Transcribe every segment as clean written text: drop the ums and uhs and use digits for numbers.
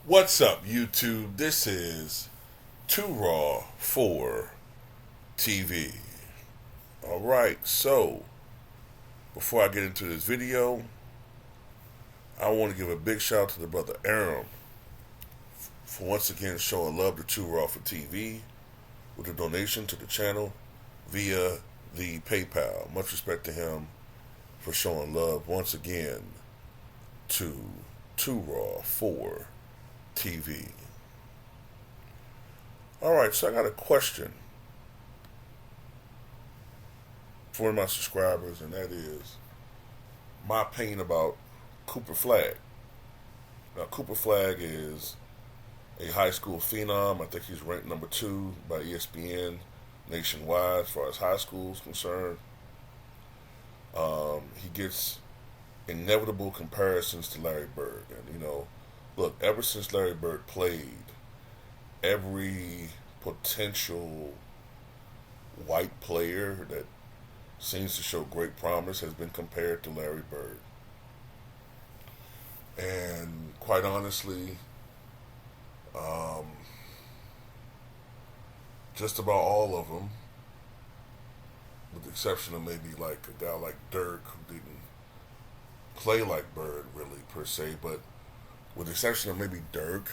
What's up, YouTube? This is Too Raw for TV. Alright, so before I get into this video, I want to give a big shout out to the brother Aram for once again showing love to Too Raw for TV with a donation to the channel via the PayPal. Much respect to him for showing love once again to Too Raw for TV. Alright, so I got a question for my subscribers, and that is my opinion about Cooper Flagg. Now, Cooper Flagg is a high school phenom. I think he's ranked number 2 by ESPN nationwide as far as high school is concerned. He gets inevitable comparisons to Larry Bird. And, look, ever since Larry Bird played, every potential white player that seems to show great promise has been compared to Larry Bird. And quite honestly, just about all of them, with the exception of maybe like a guy like Dirk, who didn't play like Bird really per se, but with the exception of maybe Dirk,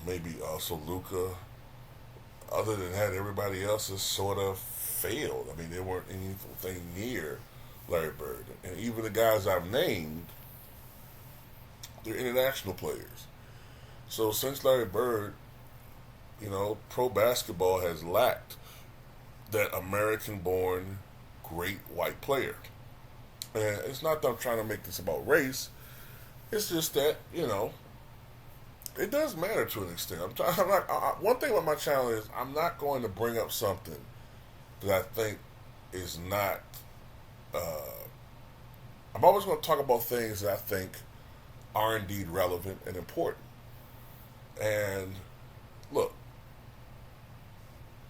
maybe also Luca. Other than that, everybody else has sort of failed. I mean, they weren't anything near Larry Bird. And even the guys I've named, they're international players. So since Larry Bird, pro basketball has lacked that American-born great white player. And it's not that I'm trying to make this about race. It's just that, it does matter to an extent. One thing about my channel is I'm not going to bring up something that I think is not. I'm always going to talk about things that I think are indeed relevant and important. And look,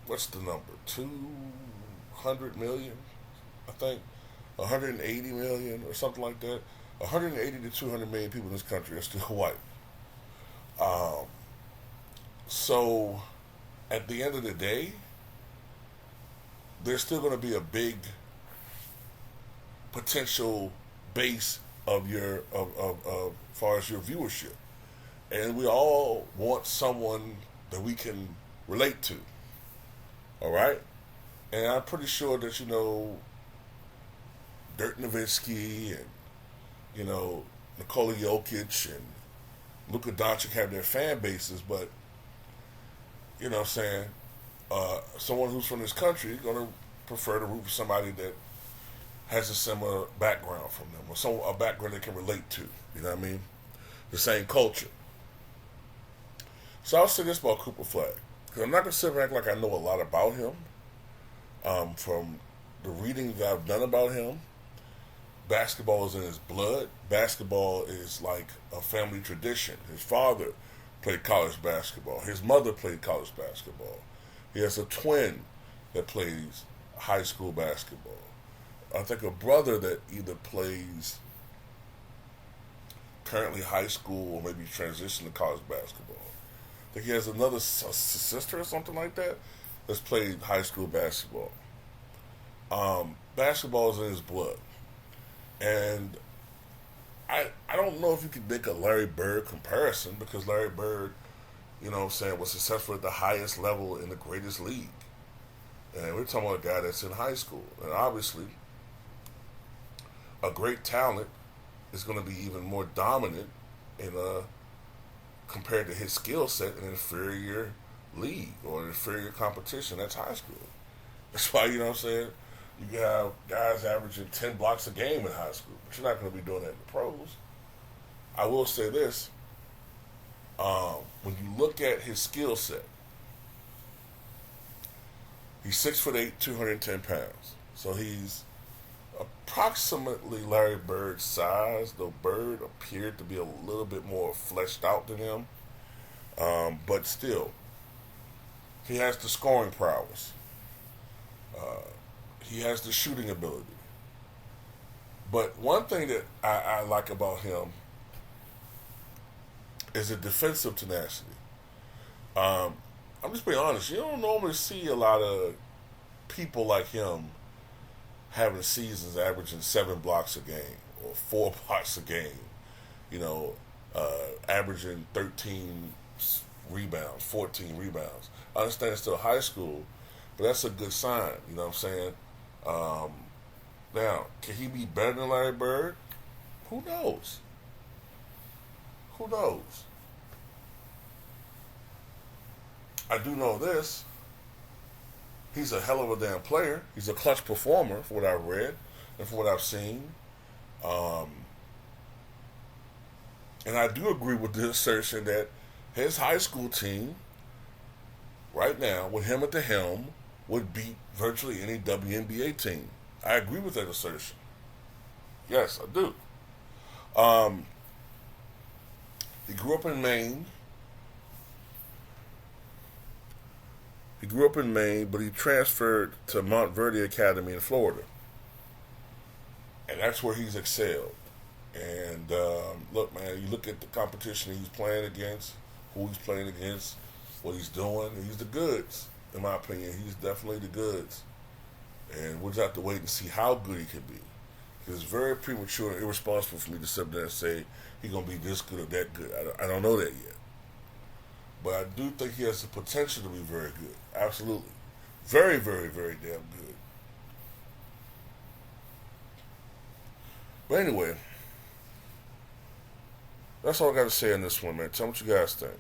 what's the number? 200 million, I think, 180 million or something like that. 180 to 200 million people in this country are still white. So at the end of the day, there's still going to be a big potential base of your of far as your viewership, and we all want someone that we can relate to. All right, and I'm pretty sure that Dirk Nowitzki and Nikola Jokic and Luka Doncic have their fan bases, but someone who's from this country is going to prefer to root for somebody that has a similar background from them, or a background they can relate to. You know what I mean? The same culture. So I'll say this about Cooper Flagg, because I'm not going to sit and act like I know a lot about him. From the reading that I've done about him, basketball is in his blood. Basketball is like a family tradition. His father played college basketball. His mother played college basketball. He has a twin that plays high school basketball. I think a brother that either plays currently high school or maybe transitioned to college basketball. I think he has another sister or something like that that's played high school basketball. Basketball is in his blood. And I don't know if you could make a Larry Bird comparison, because Larry Bird, was successful at the highest level in the greatest league. And we're talking about a guy that's in high school. And obviously, a great talent is going to be even more dominant compared to his skill set in an inferior league or an inferior competition. That's high school. That's why, you can have guys averaging 10 blocks a game in high school, but you're not going to be doing that in the pros. I will say this. When you look at his skill set, he's 6'8", 210 pounds. So he's approximately Larry Bird's size, though Bird appeared to be a little bit more fleshed out than him. But still, he has the scoring prowess. He has the shooting ability. But one thing that I like about him is a defensive tenacity. Um, I'm just being honest. You don't normally see a lot of people like him having seasons averaging 7 blocks a game or 4 blocks a game. You know, averaging 13 rebounds, 14 rebounds. I understand it's still high school, but that's a good sign. You know what I'm saying? Um, Now, can he be better than Larry Bird? Who knows? Who knows? I do know this. He's a hell of a damn player. He's a clutch performer, from what I've read and from what I've seen. Um, and I do agree with the assertion that his high school team, right now, with him at the helm, would beat virtually any WNBA team. I agree with that assertion. Yes, I do. Um, he grew up in Maine. He grew up in Maine, but he transferred to Montverde Academy in Florida. And that's where he's excelled. And look, man, you look at the competition he's playing against, who he's playing against, what he's doing. He's the goods, in my opinion. He's definitely the goods. And we'll just have to wait and see how good he can be. It's very premature and irresponsible for me to sit there and say he's going to be this good or that good. I don't know that yet. But I do think he has the potential to be very good. Absolutely. Very, very, very damn good. But anyway, that's all I got to say on this one, man. Tell me what you guys think.